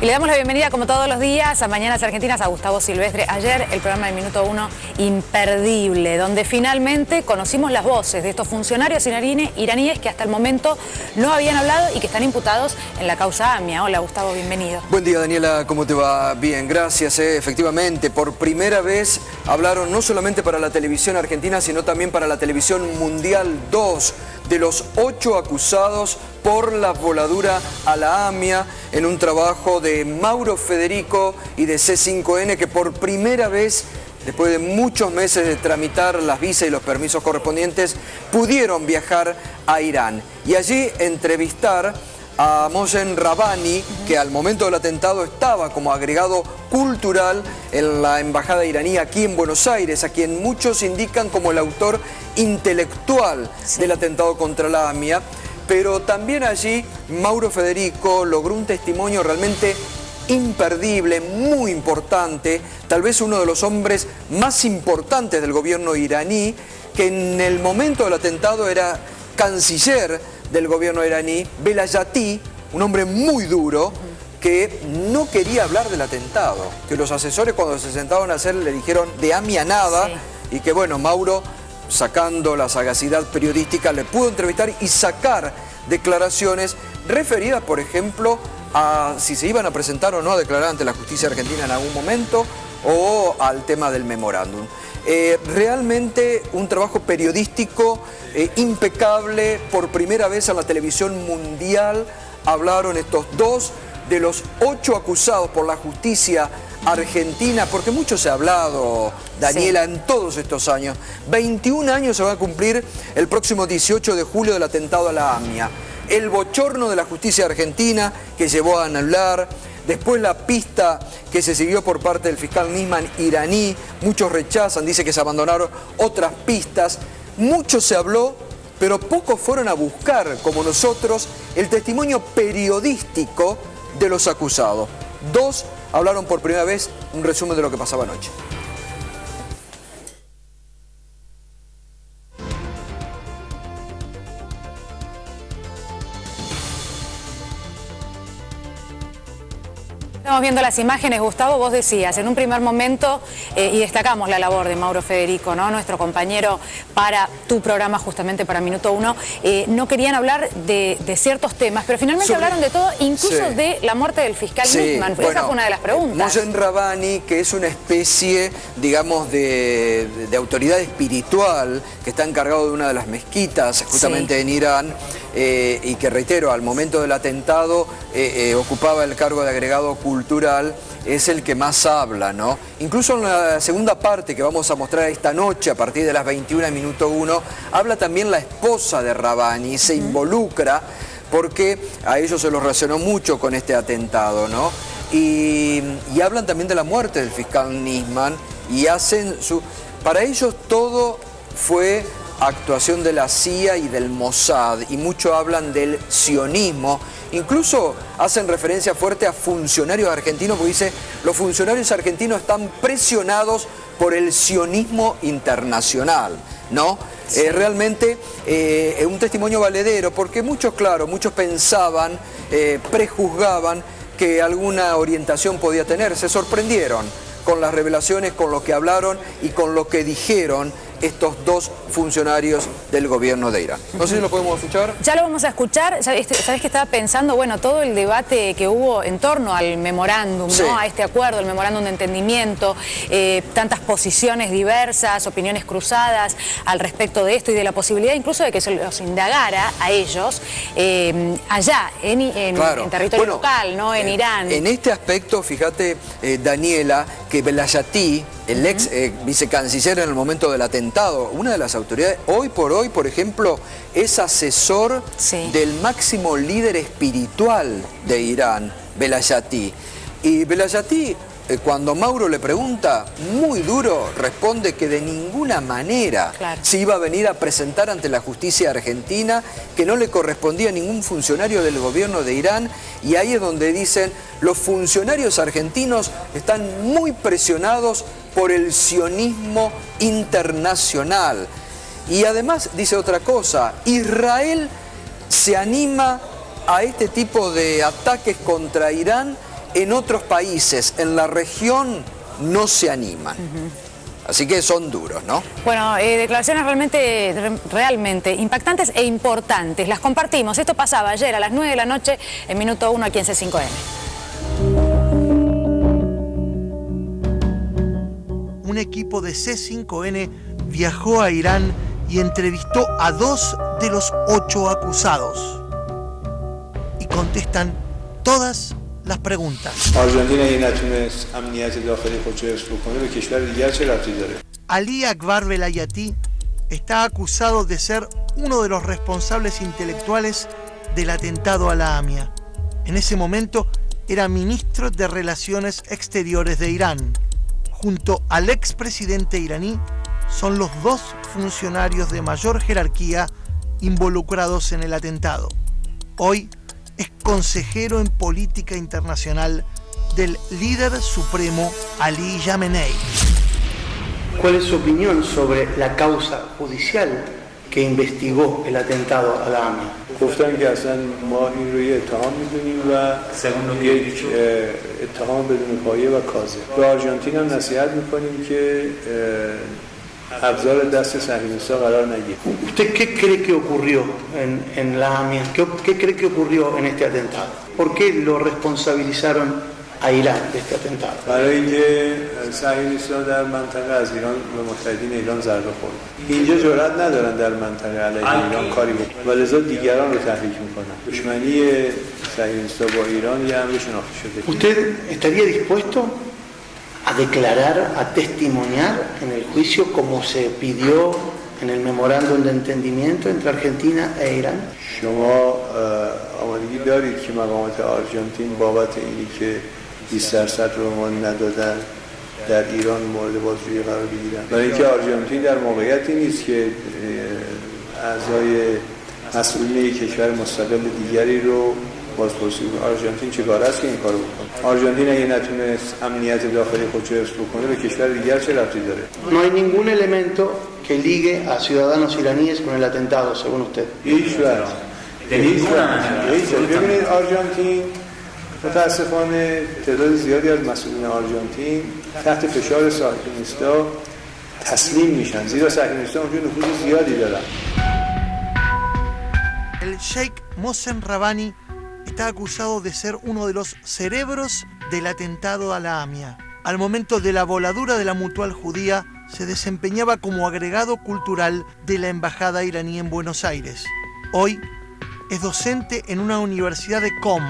Y le damos la bienvenida, como todos los días, a Mañanas Argentinas a Gustavo Silvestre. Ayer el programa de Minuto 1 imperdible, donde finalmente conocimos las voces de estos funcionarios iraníes que hasta el momento no habían hablado y que están imputados en la causa AMIA. Hola Gustavo, bienvenido. Buen día Daniela, ¿cómo te va? Bien, gracias. Efectivamente, por primera vez hablaron no solamente para la televisión argentina, sino también para la televisión mundial. 2 de los 8 acusados por la voladura a la AMIA en un trabajo de Mauro Federico y de C5N, que por primera vez, después de muchos meses de tramitar las visas y los permisos correspondientes, pudieron viajar a Irán y allí entrevistar a Mohsen Rabbani, que al momento del atentado estaba como agregado cultural en la embajada iraní aquí en Buenos Aires, a quien muchos indican como el autor intelectual del atentado contra la AMIA. Pero también allí Mauro Federico logró un testimonio realmente imperdible, muy importante, tal vez uno de los hombres más importantes del gobierno iraní, que en el momento del atentado era canciller del gobierno iraní, Velayati, un hombre muy duro, que no quería hablar del atentado, que los asesores cuando se sentaban a hacer le dijeron de AMIA nada, y que bueno, Mauro, sacando la sagacidad periodística, le pudo entrevistar y sacar declaraciones referidas, por ejemplo, a si se iban a presentar o no a declarar ante la justicia argentina en algún momento, o al tema del memorándum. Realmente un trabajo periodístico impecable. Por primera vez en la televisión mundial hablaron estos 2 de los 8 acusados por la justicia argentina, porque mucho se ha hablado, Daniela, en todos estos años. 21 años se va a cumplir el próximo 18 de julio del atentado a la AMIA. El bochorno de la justicia argentina que llevó a anular, después la pista que se siguió por parte del fiscal Nisman iraní, muchos rechazan, dice que se abandonaron otras pistas. Mucho se habló, pero pocos fueron a buscar, como nosotros, el testimonio periodístico de los acusados. 2 hablaron por primera vez, un resumen de lo que pasaba anoche. Estamos viendo las imágenes, Gustavo, vos decías en un primer momento, y destacamos la labor de Mauro Federico, ¿no? Nuestro compañero para tu programa, justamente para Minuto 1, no querían hablar de ciertos temas, pero finalmente hablaron de todo, incluso de la muerte del fiscal Nisman. Esa fue una de las preguntas. Mohsen Rabbani, que es una especie, digamos, de autoridad espiritual, que está encargado de una de las mezquitas, justamente en Irán, y que, reitero, al momento del atentado ocupaba el cargo de agregado cultural, es el que más habla, ¿no? Incluso en la segunda parte que vamos a mostrar esta noche, a partir de las 21 en Minuto 1, habla también la esposa de Rabbani, se involucra, porque a ellos se los relacionó mucho con este atentado, ¿no? Y hablan también de la muerte del fiscal Nisman, y hacen su... Para ellos todo fue actuación de la CIA y del Mossad, y mucho hablan del sionismo. Incluso hacen referencia fuerte a funcionarios argentinos, porque dice, los funcionarios argentinos están presionados por el sionismo internacional, ¿no? Realmente un testimonio valedero, porque muchos, claro, muchos pensaban, prejuzgaban que alguna orientación podía tener. Se sorprendieron con las revelaciones, con lo que hablaron y con lo que dijeron estos 2 funcionarios del gobierno de Irán. No sé si lo podemos escuchar. Ya lo vamos a escuchar. ¿Sabés que estaba pensando? Bueno, todo el debate que hubo en torno al memorándum, ¿no? A este acuerdo, el memorándum de entendimiento, tantas posiciones diversas, opiniones cruzadas al respecto de esto y de la posibilidad incluso de que se los indagara a ellos allá, en territorio local, ¿no? En Irán. En este aspecto, fíjate, Daniela, que Velayati, el ex vicecanciller en el momento del atentado, una de las autoridades, hoy por hoy, por ejemplo, es asesor del máximo líder espiritual de Irán, Velayati. Y Velayati, cuando Mauro le pregunta, muy duro, responde que de ninguna manera se iba a venir a presentar ante la justicia argentina, que no le correspondía a ningún funcionario del gobierno de Irán, y ahí es donde dicen, los funcionarios argentinos están muy presionados por el sionismo internacional. Y además dice otra cosa, Israel se anima a este tipo de ataques contra Irán en otros países, en la región, no se animan. Así que son duros, ¿no? Bueno, declaraciones realmente impactantes e importantes. Las compartimos. Esto pasaba ayer a las 9 de la noche en Minuto 1 aquí en C5N. Un equipo de C5N viajó a Irán y entrevistó a 2 de los 8 acusados. Y contestan todas las preguntas. Ali Akbar Velayati está acusado de ser uno de los responsables intelectuales del atentado a la AMIA. En ese momento era ministro de Relaciones Exteriores de Irán. Junto al expresidente iraní, son los 2 funcionarios de mayor jerarquía involucrados en el atentado. Hoy es consejero en política internacional del líder supremo Ali Khamenei. ¿Cuál es su opinión sobre la causa judicial que investigó el atentado a la AMIA? گفتن که اصلا ما این رو یه اتهام می‌دونیم و یک اتهام بدون پایه و کاذب. به آرژانتین هم نصیحت می‌کنیم که ابزار دست صهیونیست‌ها قرار نگیره. ¿Usted qué cree que ocurrió en la AMIA? ¿Qué cree que ocurrió en este atentado? ¿Por qué lo responsabilizaron a Irán de este atentado? برای اینکه صهیونیست‌ها در منطقه از ایران و متحدین ایران ضربه خورد. اینجا جرئت ندارن در منطقه علیه ایران کاری بکنن و لذا دیگران رو تحریک میکنن. دشمنی صهیونیست‌ها با ایران یه امر شناخته شده. ¿Usted estaría dispuesto a declarar, a testimoniar en el juicio como se pidió en el memorándum de entendimiento entre Argentina e Irán? شما آمادگی دارید که مقامات آرژانتین بابت اینی که 20% رو ما ندادن در ایران مورد بازجویی قرار بگیرن؟ برای اینکه آرژانتین در موقعیتی نیست که اعضای مسئولین یک کشور مستقل دیگری رو بازپرسی کنه. آرژانتین چیکار است که این کارو بکنه؟ آرژانتین اگه نتونست امنیت داخلی خودش رو حفظ بکنه به کشور دیگر چه ربطی داره؟ No hay ningún elemento que ligue a ciudadanos iraníes con el atentado, según usted. هیچ وقت. ببینید آرژانتین متاسفانه تعداد زیادی از مسئولین آرژانتین تحت فشار صهیونیست‌ها تسلیم میشن، زیرا صهیونیست‌ها اونجا نفوذ زیادی دارن. El Sheikh Mohsen Rabbani está acusado de ser uno de los cerebros del atentado a la AMIA. Al momento de la voladura de la Mutual Judía, se desempeñaba como agregado cultural de la Embajada iraní en Buenos Aires. Hoy es docente en una universidad de Qom,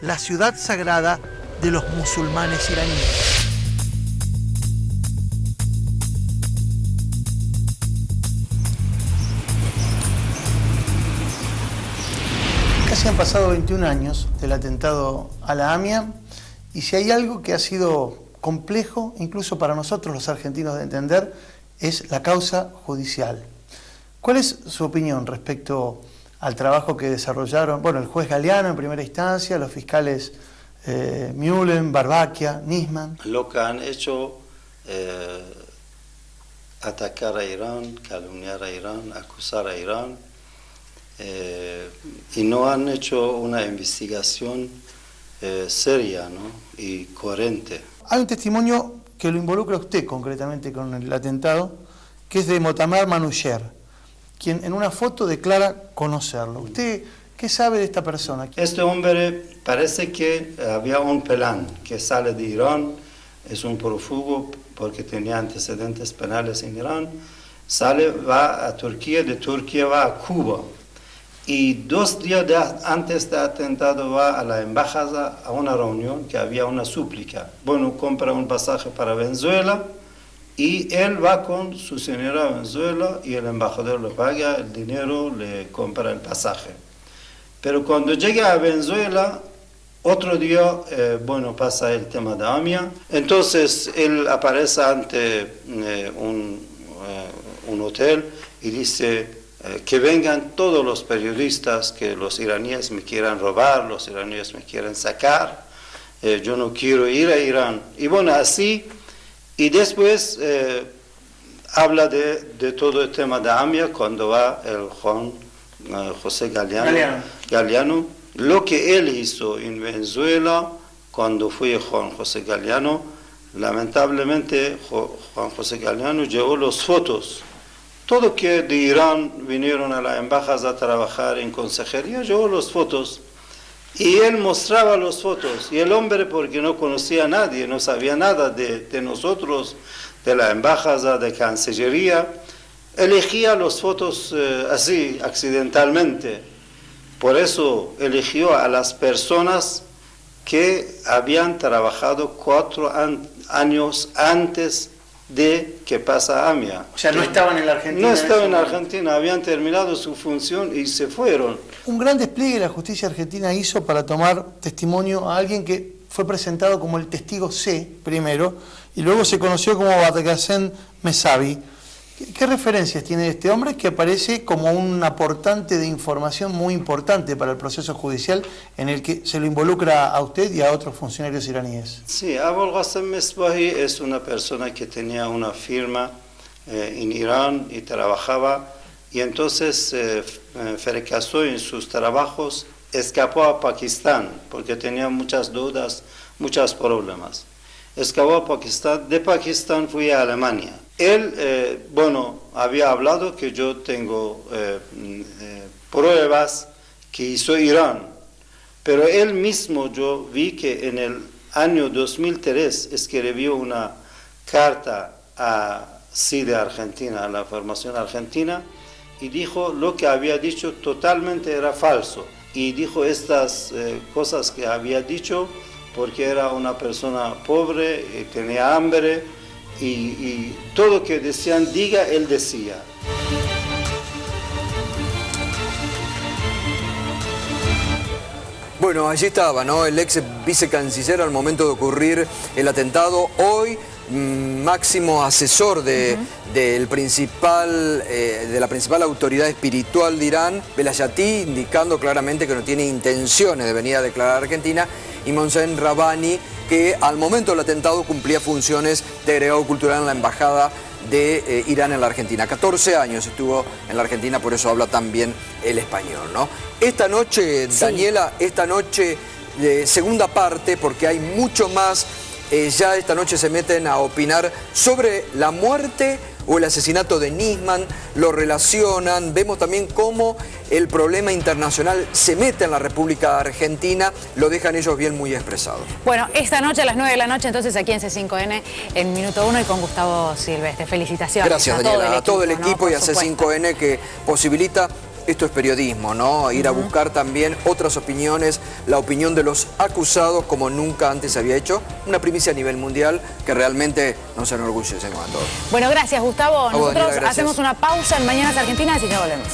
la ciudad sagrada de los musulmanes iraníes. Casi han pasado 21 años del atentado a la AMIA, y si hay algo que ha sido complejo, incluso para nosotros los argentinos de entender, es la causa judicial. ¿Cuál es su opinión respecto al trabajo que desarrollaron, bueno, el juez Galeano en primera instancia, los fiscales Mühlen, Barbakia, Nisman? Lo que han hecho, atacar a Irán, calumniar a Irán, acusar a Irán, y no han hecho una investigación seria, ¿no?, y coherente. Hay un testimonio que lo involucra a usted concretamente con el atentado, que es de Motamar Manoucher, quien en una foto declara conocerlo. ¿Usted qué sabe de esta persona? Este hombre parece que había un plan que sale de Irán, es un prófugo porque tenía antecedentes penales en Irán, sale, va a Turquía, de Turquía va a Cuba. Y 2 días antes del atentado va a la embajada a una reunión que había una súplica. Bueno, compra un pasaje para Venezuela y él va con su señora a Venezuela y el embajador le paga el dinero, le compra el pasaje. Pero cuando llega a Venezuela, otro día, bueno, pasa el tema de AMIA. Entonces él aparece ante un hotel y dice: que vengan todos los periodistas, que los iraníes me quieran robar, los iraníes me quieren sacar, yo no quiero ir a Irán. Y bueno, así, y después habla de todo el tema de AMIA cuando va el José Galeano. Lo que él hizo en Venezuela cuando fue Juan José Galeano, lamentablemente Juan José Galeano llevó las fotos. Todo que de Irán vinieron a la embajada a trabajar en consejería, llevó las fotos. Y él mostraba las fotos. Y el hombre, porque no conocía a nadie, no sabía nada de nosotros, de la embajada, de Cancillería, elegía las fotos así, accidentalmente. Por eso eligió a las personas que habían trabajado 4 años antes de que pasa AMIA. O sea, no estaban en la Argentina. No estaban en Argentina, habían terminado su función y se fueron. Un gran despliegue la justicia argentina hizo para tomar testimonio a alguien que fue presentado como el testigo C primero y luego se conoció como Baghasem Messavi. ¿Qué referencias tiene este hombre que aparece como un aportante de información muy importante para el proceso judicial en el que se lo involucra a usted y a otros funcionarios iraníes? Sí, Baghasem Messavi es una persona que tenía una firma en Irán y trabajaba, y entonces fracasó en sus trabajos, escapó a Pakistán porque tenía muchas dudas, muchos problemas. Escapó a Pakistán, de Pakistán fui a Alemania. Él, había hablado que yo tengo pruebas que hizo Irán, pero él mismo yo vi que en el año 2003 escribió una carta a CIDE Argentina, a la Formación Argentina, y dijo lo que había dicho totalmente era falso. Y dijo estas cosas que había dicho porque era una persona pobre, y tenía hambre, y todo lo que decían, diga, él decía. Bueno, allí estaba, ¿no? El ex vicecanciller al momento de ocurrir el atentado. Hoy, máximo asesor de la principal autoridad espiritual de Irán, Velayati, indicando claramente que no tiene intenciones de venir a declarar a Argentina, y Mohsen Rabbani, que al momento del atentado cumplía funciones de agregado cultural en la embajada de Irán en la Argentina. 14 años estuvo en la Argentina, por eso habla tan bien el español, ¿no? Esta noche, sí, Daniela, esta noche, segunda parte, porque hay mucho más. Ya esta noche se meten a opinar sobre la muerte o el asesinato de Nisman, lo relacionan, vemos también cómo el problema internacional se mete en la República Argentina, lo dejan ellos bien muy expresado. Bueno, esta noche a las 9 de la noche, entonces aquí en C5N, en Minuto 1 y con Gustavo Silvestre. Felicitaciones. Gracias, Daniela, a todo el equipo, ¿no? Y a C5N que posibilita. Esto es periodismo, ¿no? Ir a buscar también otras opiniones, la opinión de los acusados como nunca antes se había hecho. Una primicia a nivel mundial que realmente nos enorgullecemos a todos. Bueno, gracias, Gustavo. Nosotros Daniela, gracias. Hacemos una pausa en Mañanas Argentinas y ya volvemos.